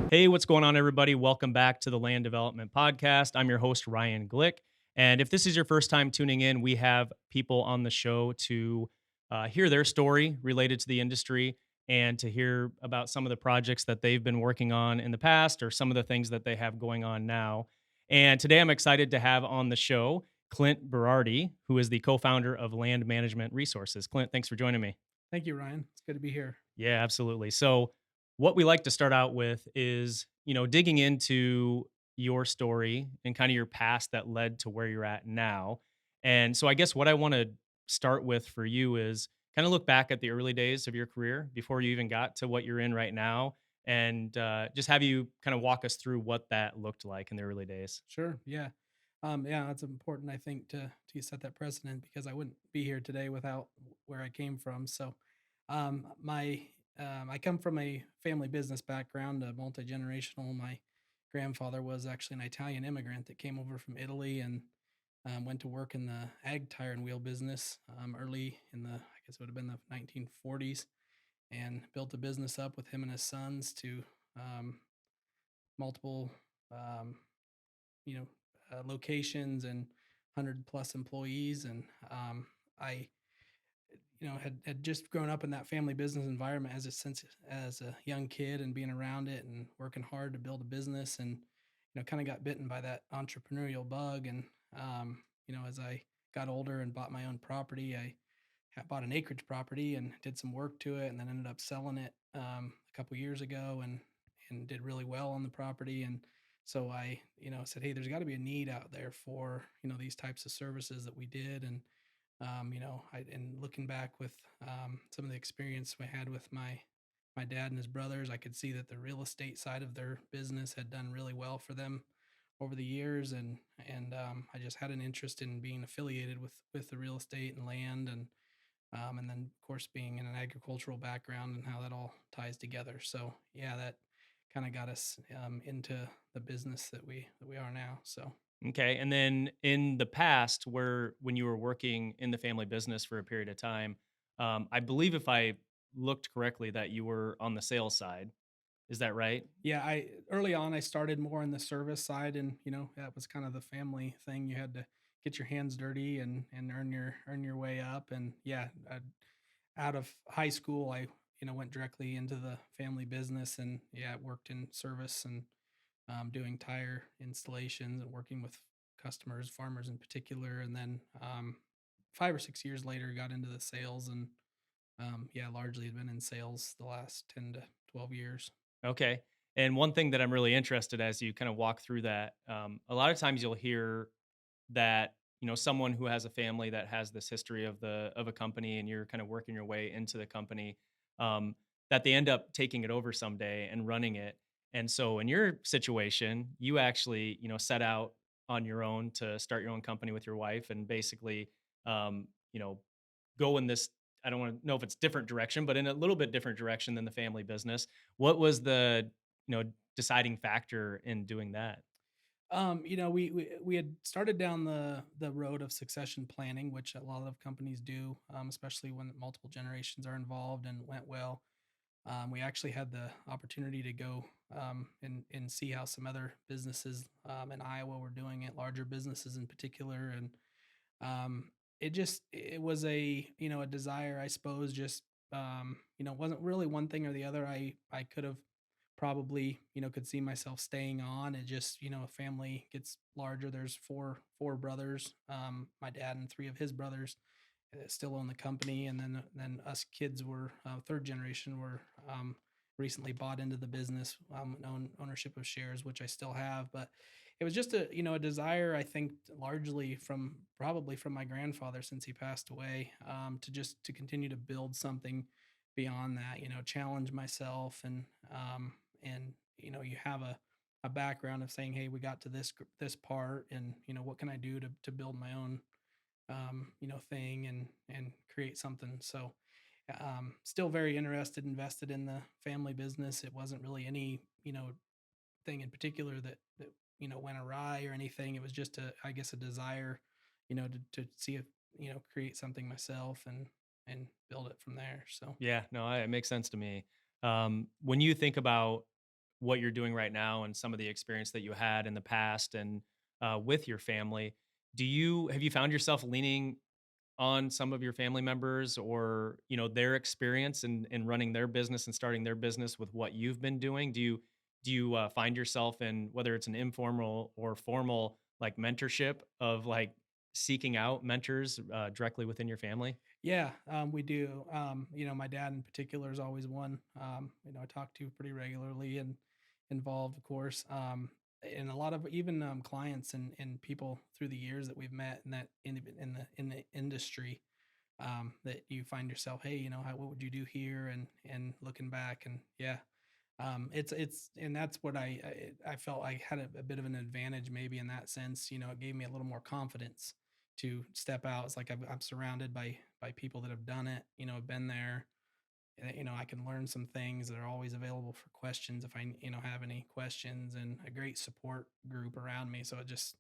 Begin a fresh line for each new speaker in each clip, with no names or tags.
Hey, what's going on, everybody? Welcome back to the Land Development Podcast. I'm your host, Ryan Glick. And if this is your first time tuning in, we have people on the show to hear their story related to the industry and to hear about some of the projects that they've been working on in the past or some of the things that they have going on now. And today I'm excited to have on the show Clint Berardi, who is the co founder of Land Management Resources. Clint, thanks for joining me.
Thank you, Ryan. It's good to be here.
Yeah, absolutely. So, what we like to start out with is, digging into your story and kind of your past that led to where you're at now. And so, I guess what I want to start with for you is kind of look back at the early days of your career before you even got to what you're in right now, and just have you kind of walk us through what that looked like in the early days.
Sure. Yeah. Yeah, that's important, I think, to set that precedent because I wouldn't be here today without where I came from. So, my I come from a family business background, multi generational. My grandfather was actually an Italian immigrant that came over from Italy and went to work in the ag tire and wheel business early in the, I guess it would have been the 1940s, and built a business up with him and his sons to um, multiple um, you know, locations and 100 plus employees. And I, had just grown up in that family business environment as a young kid and being around it and working hard to build a business and, kind of got bitten by that entrepreneurial bug. And, as I got older and bought my own property, I bought an acreage property and did some work to it and then ended up selling it a couple years ago and did really well on the property. And so I, said, hey, there's got to be a need out there for, these types of services that we did. And and looking back with some of the experience I had with my dad and his brothers, I could see that the real estate side of their business had done really well for them over the years, and I just had an interest in being affiliated with the real estate and land, and then of course being in an agricultural background and how that all ties together. So yeah, that kind of got us into the business that we are now. So
Okay. And then in the past, where when you were working in the family business for a period of time, I believe if I looked correctly, that you were on the sales side. Is that right?
yeah, I early on I started more on the service side, and that was kind of the family thing. You had to get your hands dirty and earn your way up. And yeah, out of high school, I went directly into the family business, and yeah, worked in service and doing tire installations and working with customers, farmers in particular. And then 5 or 6 years later, got into the sales, and yeah, largely had been in sales the last 10 to 12 years.
Okay. And one thing that I'm really interested as you kind of walk through that, a lot of times you'll hear that someone who has a family that has this history of a company, and you're kind of working your way into the company, um, that they end up taking it over someday and running it. And so in your situation, you actually set out on your own to start your own company with your wife and basically um, you know go in this, I don't want to know if it's different direction, but in a little bit different direction than the family business. What was the deciding factor in doing that?
We had started down the road of succession planning, which a lot of companies do, especially when multiple generations are involved, and went well. We actually had the opportunity to go and see how some other businesses in Iowa were doing it, larger businesses in particular, and it was a desire, I suppose. Just wasn't really one thing or the other. I could have probably could see myself staying on. It just a family gets larger. There's four brothers, my dad and three of his brothers still own the company, and then us kids were third generation were recently bought into the business, ownership of shares, which I still have. But it was just a desire, I think, largely from probably from my grandfather since he passed away, to continue to build something beyond that, challenge myself. And you have a background of saying, hey, we got to this part, and what can I do to build my own thing and create something. So still very interested, invested in the family business. It wasn't really any, thing in particular that went awry or anything. It was just I guess a desire, to see if, create something myself and build it from there. So
Yeah, no, it makes sense to me. When you think about what you're doing right now and some of the experience that you had in the past and with your family, have you found yourself leaning on some of your family members or their experience in running their business and starting their business with what you've been doing? Do you find yourself in, whether it's an informal or formal, like mentorship of like seeking out mentors directly within your family?
Yeah, we do. My dad in particular is always one, I talk to pretty regularly and involved, of course. And a lot of even clients and people through the years that we've met in that in the industry, that you find yourself, hey, what would you do here? And looking back, and yeah, it's and that's what I felt I had a bit of an advantage maybe in that sense. It gave me a little more confidence to step out. It's like I'm surrounded by people that have done it, have been there. I can learn some things that are always available for questions if I have any questions, and a great support group around me. So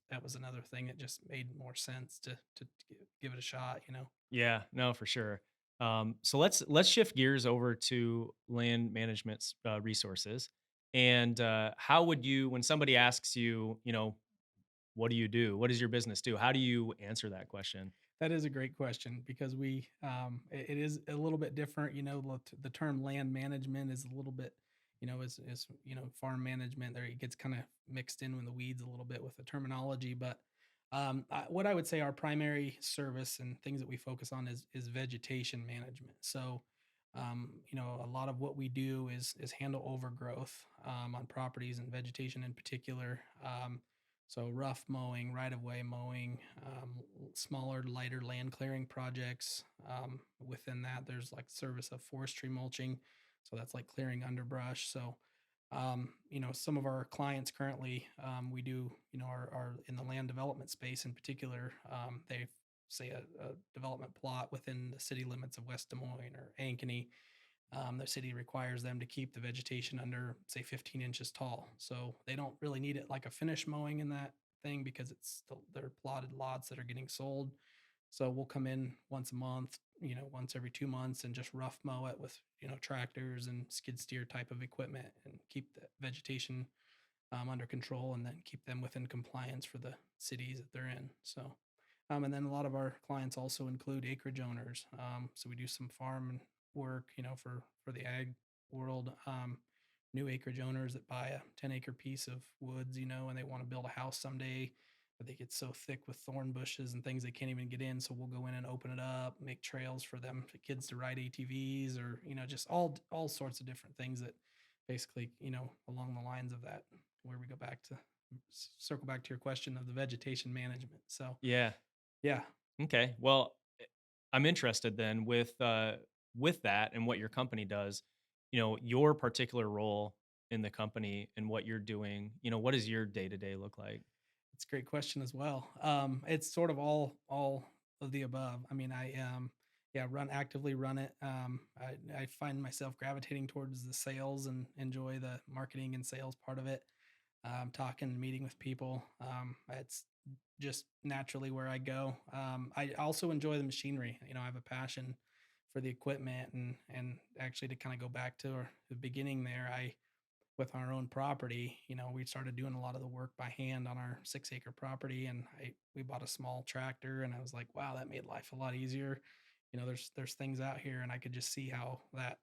that was another thing that just made more sense to give it a shot.
Yeah, no, for sure. So let's shift gears over to land management resources. And how would you, when somebody asks you, what do you do? What does your business do? How do you answer that question?
That is a great question because it is a little bit different. The term land management is a little bit, farm management. There it gets kind of mixed in with the weeds a little bit with the terminology. But what I would say our primary service and things that we focus on is vegetation management. So, a lot of what we do is handle overgrowth on properties and vegetation in particular. So rough mowing, right of way mowing, smaller, lighter land clearing projects. Within that, there's like service of forestry mulching. So that's like clearing underbrush. So, some of our clients currently, we do, are in the land development space in particular. They say a development plot within the city limits of West Des Moines or Ankeny. The city requires them to keep the vegetation under, say, 15 inches tall. So they don't really need it like a finish mowing in that thing because they're plotted lots that are getting sold. So we'll come in once a month, once every 2 months, and just rough mow it with, tractors and skid steer type of equipment and keep the vegetation under control, and then keep them within compliance for the cities that they're in. So, and then a lot of our clients also include acreage owners. So we do some farm work, for the ag world. New acreage owners that buy a 10-acre piece of woods, and they want to build a house someday, but they get so thick with thorn bushes and things they can't even get in. So we'll go in and open it up, make trails for them, for kids to ride ATVs, or just all sorts of different things that basically, along the lines of that, where we go back to circle back to your question of the vegetation management. So,
Yeah.
yeah.
Okay. Well, I'm interested then with that and what your company does, your particular role in the company and what you're doing, what does your day-to-day look like?
It's a great question as well. It's sort of all of the above. I mean, yeah, actively run it. I find myself gravitating towards the sales and enjoy the marketing and sales part of it. Talking and meeting with people. It's just naturally where I go. I also enjoy the machinery. I have a passion for the equipment, and actually to kind of go back to the beginning there, with our own property, we started doing a lot of the work by hand on our 6-acre property, and we bought a small tractor, and I was like, wow, that made life a lot easier. There's things out here, and I could just see how that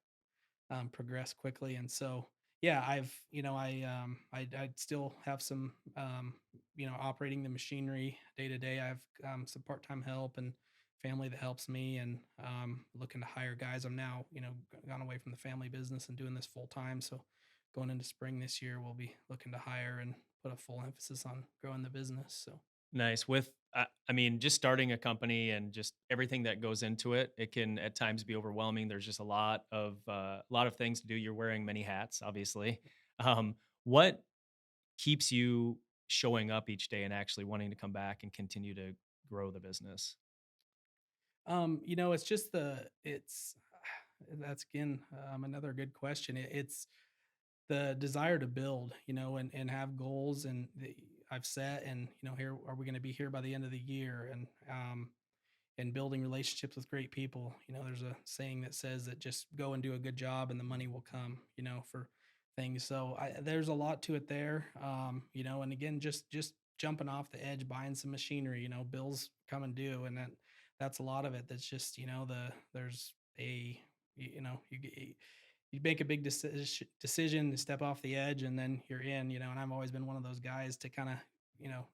progress quickly. And so, yeah, I still have some, operating the machinery day to day. I have some part time help and family that helps me, and looking to hire guys. I'm now, gone away from the family business and doing this full time. So, going into spring this year, we'll be looking to hire and put a full emphasis on growing the business. So,
Nice. I mean, just starting a company and just everything that goes into it, it can at times be overwhelming. There's just a lot of things to do. You're wearing many hats, obviously. What keeps you showing up each day and actually wanting to come back and continue to grow the business?
it's just it's that's again another good question. It's the desire to build, and have goals I've set, and here are we going to be here by the end of the year, and building relationships with great people. There's a saying that says that just go and do a good job and the money will come. For things. So there's a lot to it there. And again, just jumping off the edge, buying some machinery. Bills come and due, and that's a lot of it. That's just there's a you make a big decision to step off the edge, and then you're in. And I've always been one of those guys to kind of you know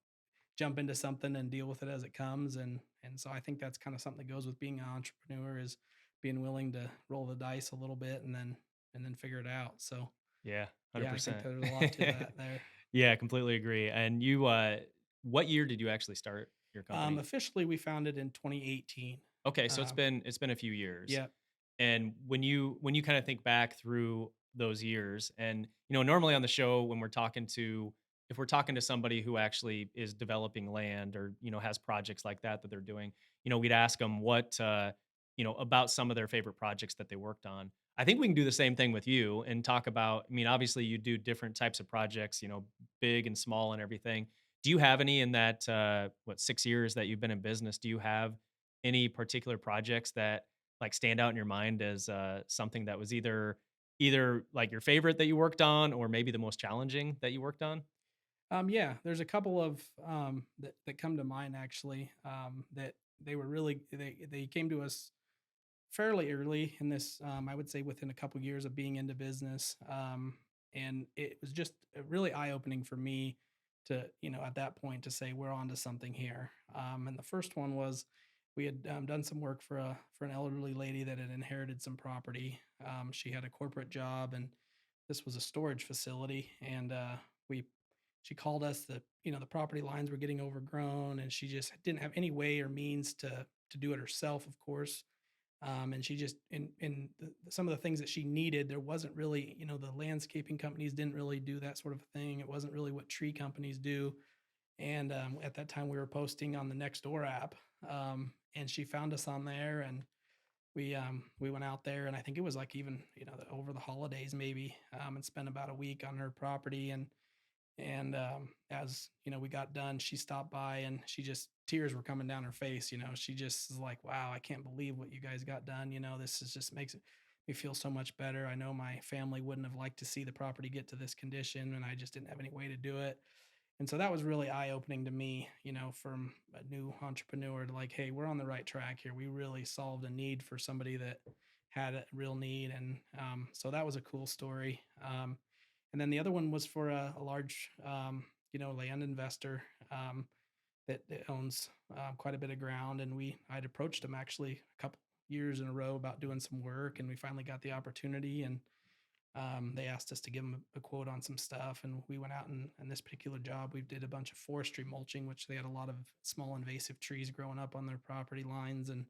jump into something and deal with it as it comes, and so I think that's kind of something that goes with being an entrepreneur is being willing to roll the dice a little bit and then figure it out. So
Yeah,
yeah, I think
100%.
there's a lot to that there.
Yeah, completely agree. And what year did you actually start your company?
Officially, we founded in 2018.
Okay, so
Um,
it's been a few years.
yeah,
And when you kind of think back through those years, and normally on the show when we're talking to if we're talking to somebody who actually is developing land or has projects like that that they're doing, we'd ask them what about some of their favorite projects that they worked on. I think we can do the same thing with you and talk about. I mean, obviously you do different types of projects, big and small and everything. Do you have any in that 6 years that you've been in business? Do you have any particular projects that like stand out in your mind as something that was either like your favorite that you worked on or maybe the most challenging that you worked on?
yeah. There's a couple of that come to mind actually. That they came to us fairly early in this, I would say within a couple years of being into business. And it was just really eye opening for me to, at that point to say, we're onto something here. And the first one was we had done some work for an elderly lady that had inherited some property. She had a corporate job, and this was a storage facility. And we she called us that the property lines were getting overgrown, and she just didn't have any way or means to do it herself, of course. And she just some of the things that she needed, there wasn't really, the landscaping companies didn't really do that sort of thing. It wasn't really what tree companies do. And at that time, we were posting on the Nextdoor app, and she found us on there, and we went out there, and I think it was like even over the holidays maybe, and spent about a week on her property. And as we got done, she stopped by, and she just tears were coming down her face. She just is like, "Wow, I can't believe what you guys got done. This is just makes me feel so much better. I know my family wouldn't have liked to see the property get to this condition, and I just didn't have any way to do it." And so that was really eye opening to me, from a new entrepreneur to like, hey, we're on the right track here. We really solved a need for somebody that had a real need. And so that was a cool story. And then the other one was for a large, land investor that owns quite a bit of ground. And I had approached him actually a couple years in a row about doing some work, and we finally got the opportunity. And they asked us to give them a quote on some stuff, and we went out and this particular job, we did a bunch of forestry mulching, which they had a lot of small invasive trees growing up on their property lines, and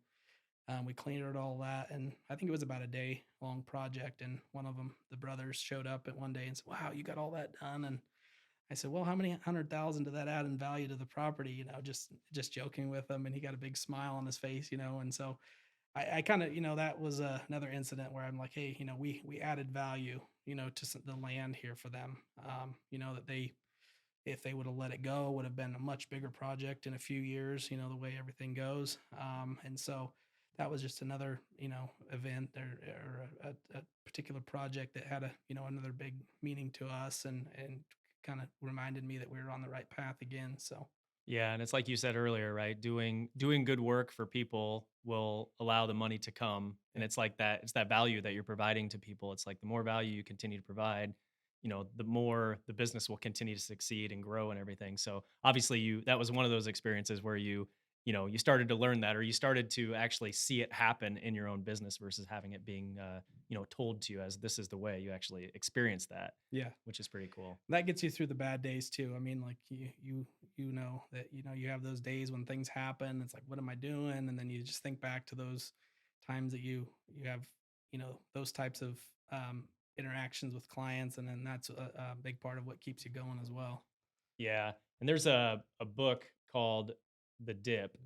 we cleaned it all that. And I think it was about a day long project. And one of them, the brothers, showed up at one day and said, "Wow, you got all that done." And I said, "Well, how many 100,000 did that add in value to the property?" Just joking with him, and he got a big smile on his face. And so I kind of, that was another incident where I'm like, hey, we added value, to the land here for them. That they, if they would have let it go, would have been a much bigger project in a few years. The way everything goes. And so that was just another, event or a particular project that had another big meaning to us, and kind of reminded me that we were on the right path again. So
Yeah, and it's like you said earlier, right? Doing good work for people will allow the money to come, and
yeah,
it's like that. It's that value that you're providing to people. It's like the more value you continue to provide, the more the business will continue to succeed and grow and everything. So obviously, you that was one of those experiences where you started to learn that, or you started to actually see it happen in your own business versus having it being told to you as this is the way. You actually experience that,
yeah.
which is pretty cool.
That gets you through the bad days too. I mean, like you know that you have those days when things happen. It's like, what am I doing? And then you just think back to those times that you have those types of interactions with clients, and then that's a big part of what keeps you going as well.
Yeah, and there's a book called The Dip,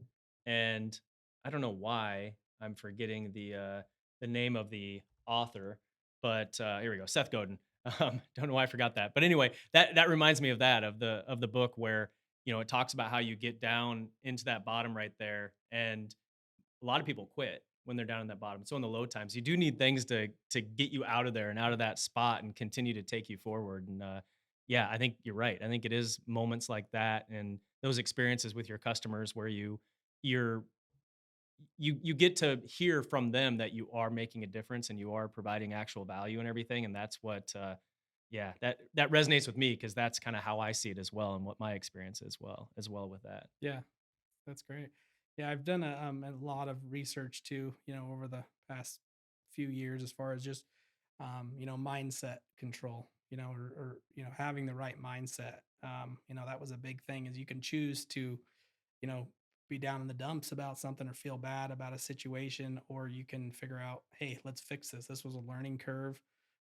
and I don't know why I'm forgetting the name of the author, but here we go, Seth Godin. Don't know why I forgot that, but anyway, that reminds me of that of the book where it talks about how you get down into that bottom right there, and a lot of people quit. when they're down in that bottom. So in the low times, you do need things to get you out of there and out of that spot and continue to take you forward. And yeah, I think you're right. I think it is moments like that and those experiences with your customers where you're you get to hear from them that you are making a difference and you are providing actual value and everything. And that's what yeah, that resonates with me because that's kind of how I see it as well and what my experience as well with that.
Yeah, that's great. Yeah, I've done a lot of research too, over the past few years as far as just, mindset control, or having the right mindset. That was a big thing is you can choose to, you know, be down in the dumps about something or feel bad about a situation, or you can figure out, hey, let's fix this. This was a learning curve.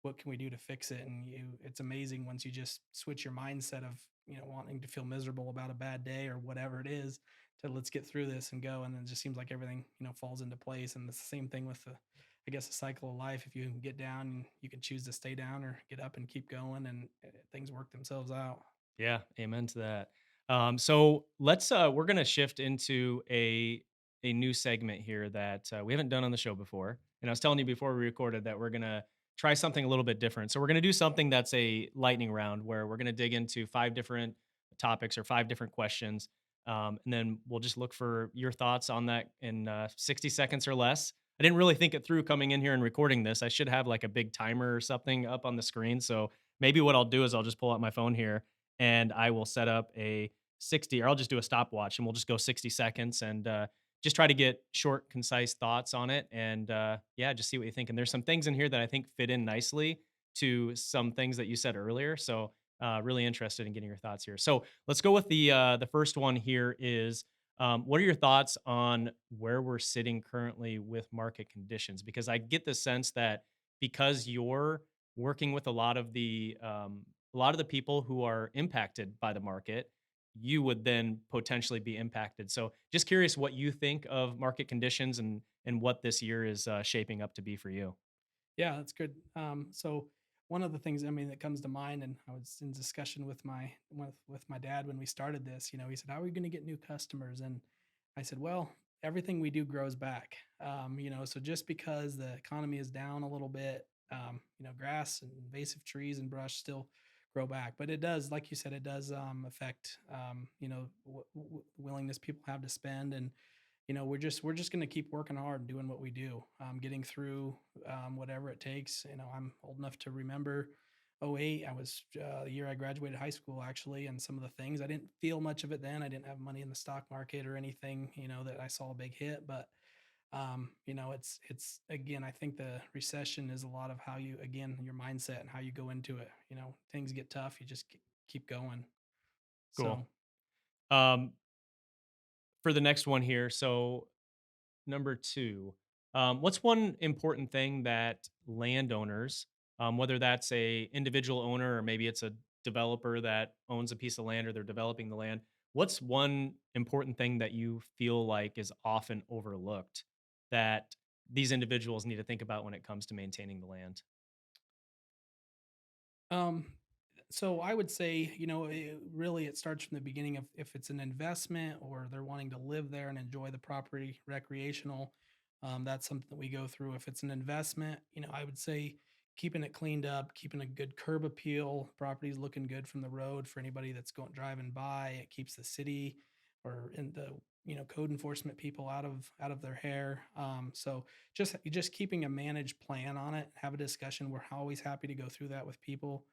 What can we do to fix it? And it's amazing once you just switch your mindset of, wanting to feel miserable about a bad day or whatever it is to let's get through this and go. And then it just seems like everything, falls into place. And it's the same thing with I guess, the cycle of life. If you can get down, you can choose to stay down or get up and keep going, and things work themselves out.
Yeah, amen to that. So let's we're gonna shift into a new segment here that we haven't done on the show before. And I was telling you before we recorded that we're gonna try something a little bit different. So we're gonna do something that's a lightning round where we're gonna dig into five different topics or five different questions, and then we'll just look for your thoughts on that in 60 seconds or less. I didn't really think it through coming in here and recording this. I should have like a big timer or something up on the screen. So maybe what I'll do is I'll just pull out my phone here and I will set up a 60, or I'll just do a stopwatch and we'll just go 60 seconds and just try to get short, concise thoughts on it. And yeah, just see what you think. And there's some things in here that I think fit in nicely to some things that you said earlier. So really interested in getting your thoughts here. So let's go with the first one here is what are your thoughts on where we're sitting currently with market conditions? Because I get the sense that because you're working with a lot of the people who are impacted by the market, you would then potentially be impacted. So, just curious what you think of market conditions and what this year is shaping up to be for you.
Yeah, that's good. So one of the things, I mean, that comes to mind, and I was in discussion with my dad when we started this. He said, "How are we going to get new customers?" And I said, "Well, everything we do grows back. So just because the economy is down a little bit, grass and invasive trees and brush still grow back, but it does, like you said, it does affect, willingness people have to spend, and we're just going to keep working hard and doing what we do, getting through whatever it takes. I'm old enough to remember '08. I was the year I graduated high school, actually, and some of the things I didn't feel much of it then. I didn't have money in the stock market or anything, that I saw a big hit. But it's again, I think the recession is a lot of how you, again, your mindset and how you go into it. Things get tough, you just keep going.
Cool.
So
Um, for the next one here, so number two, what's one important thing that landowners, whether that's a individual owner or maybe it's a developer that owns a piece of land or they're developing the land, what's one important thing that you feel like is often overlooked that these individuals need to think about when it comes to maintaining the land?
Um, so I would say, really it starts from the beginning of if it's an investment or they're wanting to live there and enjoy the property recreational. That's something that we go through. If it's an investment, I would say keeping it cleaned up, keeping a good curb appeal, properties looking good from the road for anybody that's going driving by. It keeps the city or in the code enforcement people out of their hair. So just keeping a managed plan on it. Have a discussion. We're always happy to go through that with people.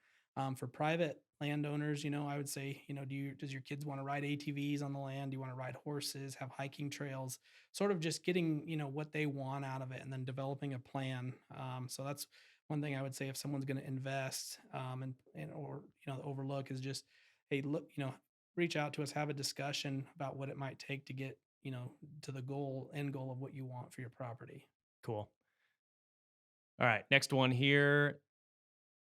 For private landowners, I would say, does your kids want to ride ATVs on the land? Do you want to ride horses, have hiking trails? Sort of just getting, what they want out of it and then developing a plan. So that's one thing I would say if someone's going to invest, and or, overlook is just, hey, look, reach out to us, have a discussion about what it might take to get, to the end goal of what you want for your property.
Cool. All right, next one here.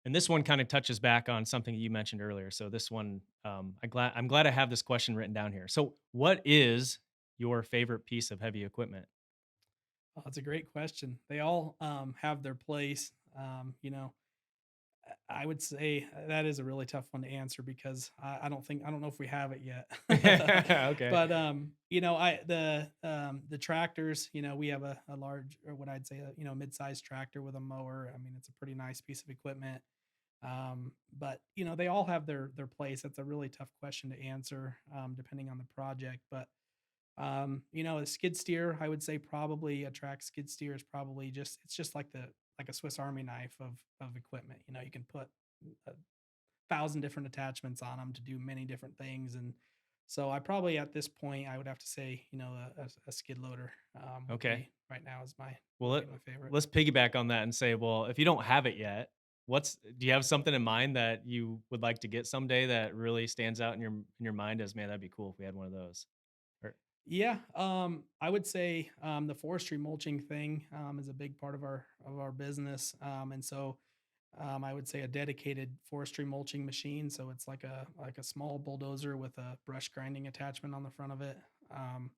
And this one kind of touches back on something you mentioned earlier. So this one, I'm glad I have this question written down here. So, what is your favorite piece of heavy equipment?
Oh, that's a great question. They all have their place. I would say that is a really tough one to answer because I don't know if we have it yet.
Okay.
But, the tractors, we have a large or what I'd say a, mid-sized tractor with a mower. I mean, it's a pretty nice piece of equipment. But, they all have their place. That's a really tough question to answer, depending on the project. But, a skid steer, I would say probably a track skid steer is probably just it's just like a Swiss Army knife of equipment. You can put a thousand different attachments on them to do many different things. And so I probably at this point I would have to say, a skid loader would
Okay.
be right now is my
Well,
would be my favorite.
let's piggyback on that and say, well, if you don't have it yet, do you have something in mind that you would like to get someday that really stands out in your mind as, man, that'd be cool if we had one of those? Or
Yeah, I would say the forestry mulching thing is a big part of our business, and so I would say a dedicated forestry mulching machine. So it's like a small bulldozer with a brush grinding attachment on the front of it. Um,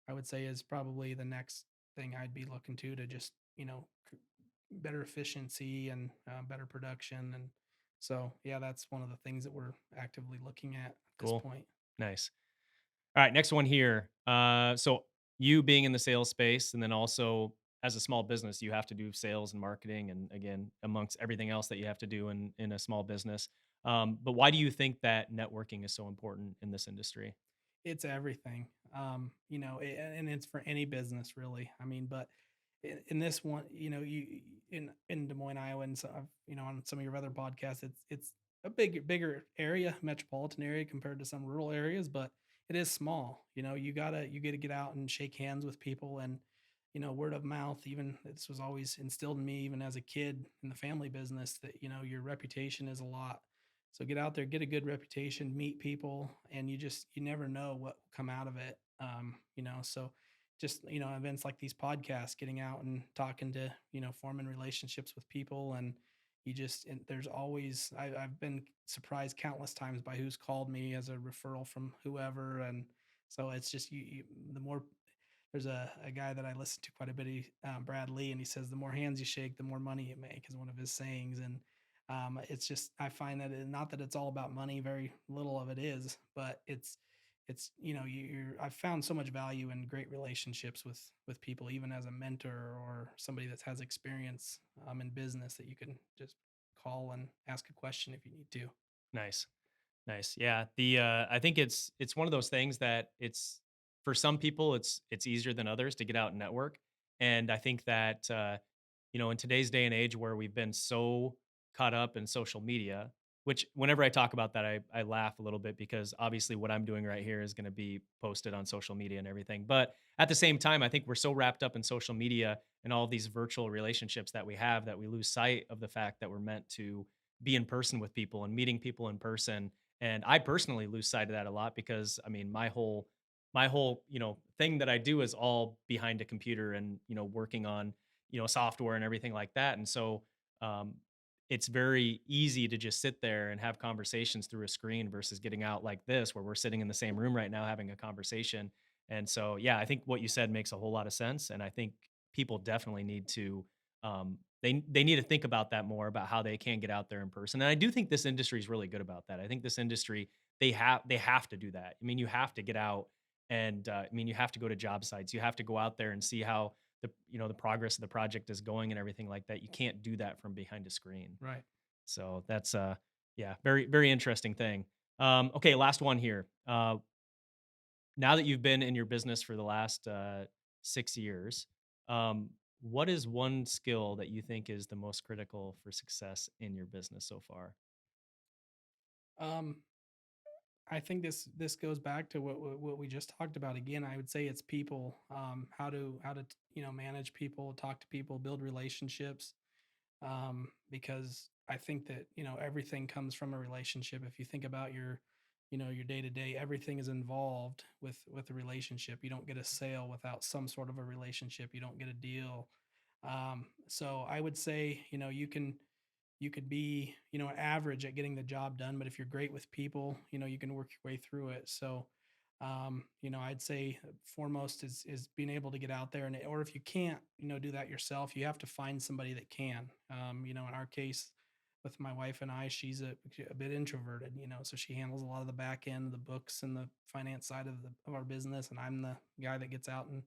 I would say is probably the next thing I'd be looking to just better efficiency and better production. And so yeah, that's one of the things that we're actively looking at this
cool.
point.
Nice. All right, next one here. So you being in the sales space, and then also as a small business, you have to do sales and marketing, and again, amongst everything else that you have to do in a small business. But why do you think that networking is so important in this industry?
It's everything. And it's for any business really. I mean, but in this one, you in Des Moines, Iowa, and so on some of your other podcasts, it's a bigger area, metropolitan area compared to some rural areas, but it is small. You gotta get out and shake hands with people, and word of mouth. Even this was always instilled in me, even as a kid in the family business, that your reputation is a lot. So get out there, get a good reputation, meet people, and you never know what will come out of it. So just events like these podcasts, getting out and talking to forming relationships with people, and there's always I've been surprised countless times by who's called me as a referral from whoever. And so it's just the more there's a guy that I listen to quite a bit, Brad Lee, and he says the more hands you shake, the more money you make is one of his sayings. And it's just I find that not that it's all about money, very little of it is, but it's I've found so much value in great relationships with people, even as a mentor or somebody that has experience in business that you can just call and ask a question if you need to.
Nice. Nice. Yeah. I think it's one of those things that it's for some people it's easier than others to get out and network. And I think that in today's day and age where we've been so caught up in social media, which whenever I talk about that, I laugh a little bit because obviously what I'm doing right here is going to be posted on social media and everything. But at the same time, I think we're so wrapped up in social media and all these virtual relationships that we have that we lose sight of the fact that we're meant to be in person with people and meeting people in person. And I personally lose sight of that a lot because I mean, my whole, thing that I do is all behind a computer and, working on, software and everything like that. And so um it's very easy to just sit there and have conversations through a screen versus getting out like this where we're sitting in the same room right now having a conversation. And so yeah, I think what you said makes a whole lot of sense. And I think people definitely need to they need to think about that more about how they can get out there in person. And I do think this industry is really good about that. I think this industry they have to do that. I mean, you have to get out and I mean, you have to go to job sites. You have to go out there and see how the progress of the project is going and everything like that. You can't do that from behind a screen.
Right.
So that's yeah, very very interesting thing. Okay, last one here. Now that you've been in your business for the last 6 years, what is one skill that you think is the most critical for success in your business so far?
Um, I think this goes back to what we just talked about again. I would say it's people, how to manage people, talk to people, build relationships. Because I think that everything comes from a relationship. If you think about your day to day, everything is involved with a relationship. You don't get a sale without some sort of a relationship. You don't get a deal. So I would say you could be average at getting the job done, but if you're great with people, you can work your way through it. So I'd say foremost is being able to get out there, and or if you can't do that yourself, you have to find somebody that can. In our case, with my wife and I, she's a bit introverted, so she handles a lot of the back end, the books and the finance side of our business, and I'm the guy that gets out and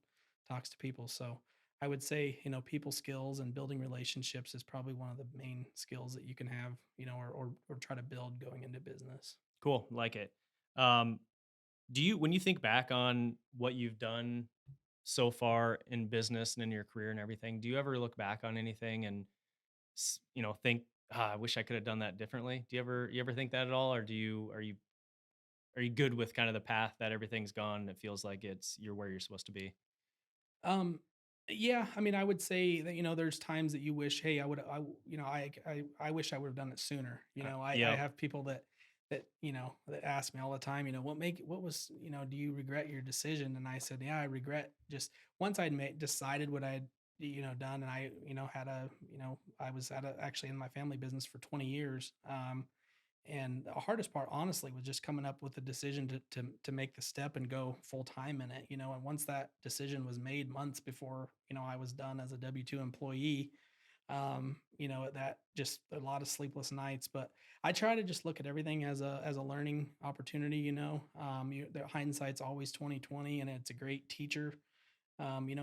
talks to people. So I would say, people skills and building relationships is probably one of the main skills that you can have, or try to build going into business.
Cool, like it. Um, do you when you think back on what you've done so far in business and in your career and everything, do you ever look back on anything and think, I wish I could have done that differently? Do you ever think that at all, or are you good with kind of the path that everything's gone? And it feels like you're where you're supposed to be.
Um, yeah, I mean, I would say that, there's times that you wish, hey, I would, I, w- you know, I wish I would have done it sooner. I
Yep.
have people that ask me all the time, what was, do you regret your decision? And I said, yeah, I regret just once decided what I had, done. And I, had I was actually in my family business for 20 years. And the hardest part, honestly, was just coming up with the decision to make the step and go full time in it. And once that decision was made months before, I was done as a W-2 employee, that just a lot of sleepless nights. But I try to just look at everything as a learning opportunity. The hindsight's always 2020, and it's a great teacher.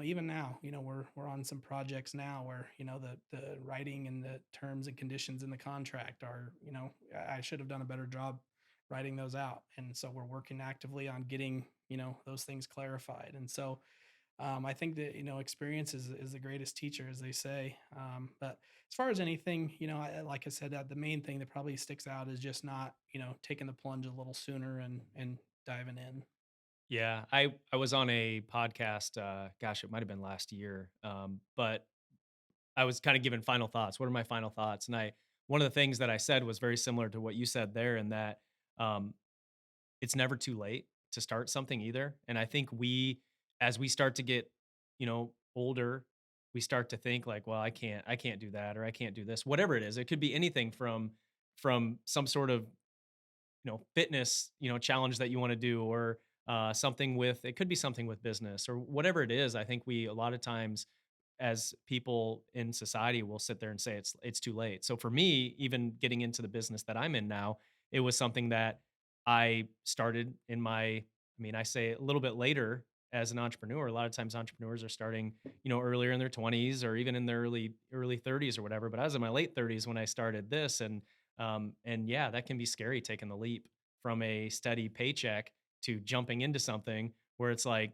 Even now, we're on some projects now where, the writing and the terms and conditions in the contract are, I should have done a better job writing those out. And so we're working actively on getting, those things clarified. And so I think that, experience is the greatest teacher, as they say. But as far as anything, like I said, the main thing that probably sticks out is just not, taking the plunge a little sooner and diving in.
Yeah, I was on a podcast. Gosh, it might have been last year, but I was kind of given final thoughts. What are my final thoughts? And I one of the things that I said was very similar to what you said there, in that um, it's never too late to start something either. And I think as we start to get, older, we start to think like, well, I can't do that, or I can't do this, whatever it is. It could be anything from some sort of fitness, challenge that you want to do, or something with, it could be something with business or whatever it is. I think we a lot of times as people in society will sit there and say it's too late. So for me, even getting into the business that I'm in now, it was something that I started in I say a little bit later as an entrepreneur. A lot of times entrepreneurs are starting, earlier in their 20s or even in their early 30s or whatever. But I was in my late 30s when I started this, and yeah, that can be scary, taking the leap from a steady paycheck to jumping into something where it's like,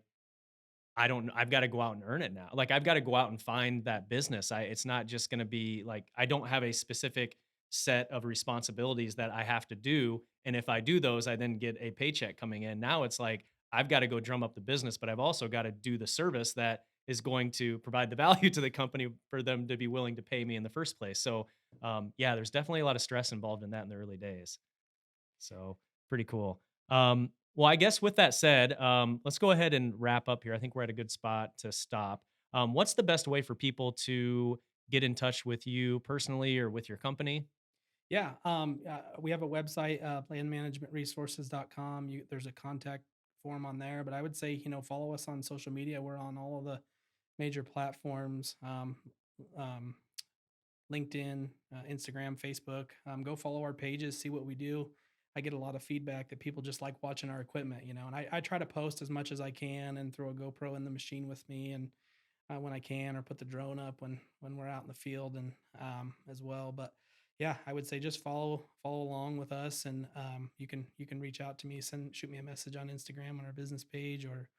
I've got to go out and earn it now. Like, I've got to go out and find that business. It's not just going to be like, I don't have a specific set of responsibilities that I have to do. And if I do those, I then get a paycheck coming in. Now it's like, I've got to go drum up the business, but I've also got to do the service that is going to provide the value to the company for them to be willing to pay me in the first place. So, yeah, there's definitely a lot of stress involved in that in the early days. So pretty cool. Well, I guess with that said, let's go ahead and wrap up here. I think we're at a good spot to stop. What's the best way for people to get in touch with you personally or with your company?
Yeah, we have a website, planmanagementresources.com. There's a contact form on there, but I would say, follow us on social media. We're on all of the major platforms, um, LinkedIn, Instagram, Facebook. Go follow our pages, see what we do. I get a lot of feedback that people just like watching our equipment, and I try to post as much as I can and throw a GoPro in the machine with me, and when I can, or put the drone up when we're out in the field, and as well. But yeah, I would say just follow along with us, and you can reach out to me, shoot me a message on Instagram on our business page or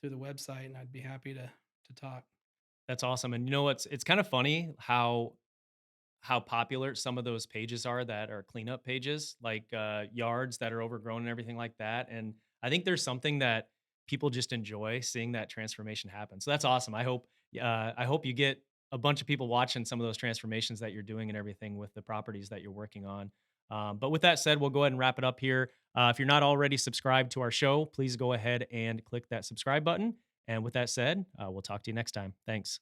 through the website, and I'd be happy to talk.
That's awesome. And you know what's it's kind of funny how popular some of those pages are that are cleanup pages, like yards that are overgrown and everything like that. And I think there's something that people just enjoy seeing that transformation happen. So that's awesome. I hope you get a bunch of people watching some of those transformations that you're doing and everything with the properties that you're working on. But with that said, we'll go ahead and wrap it up here. If you're not already subscribed to our show, please go ahead and click that subscribe button. And with that said, we'll talk to you next time. Thanks.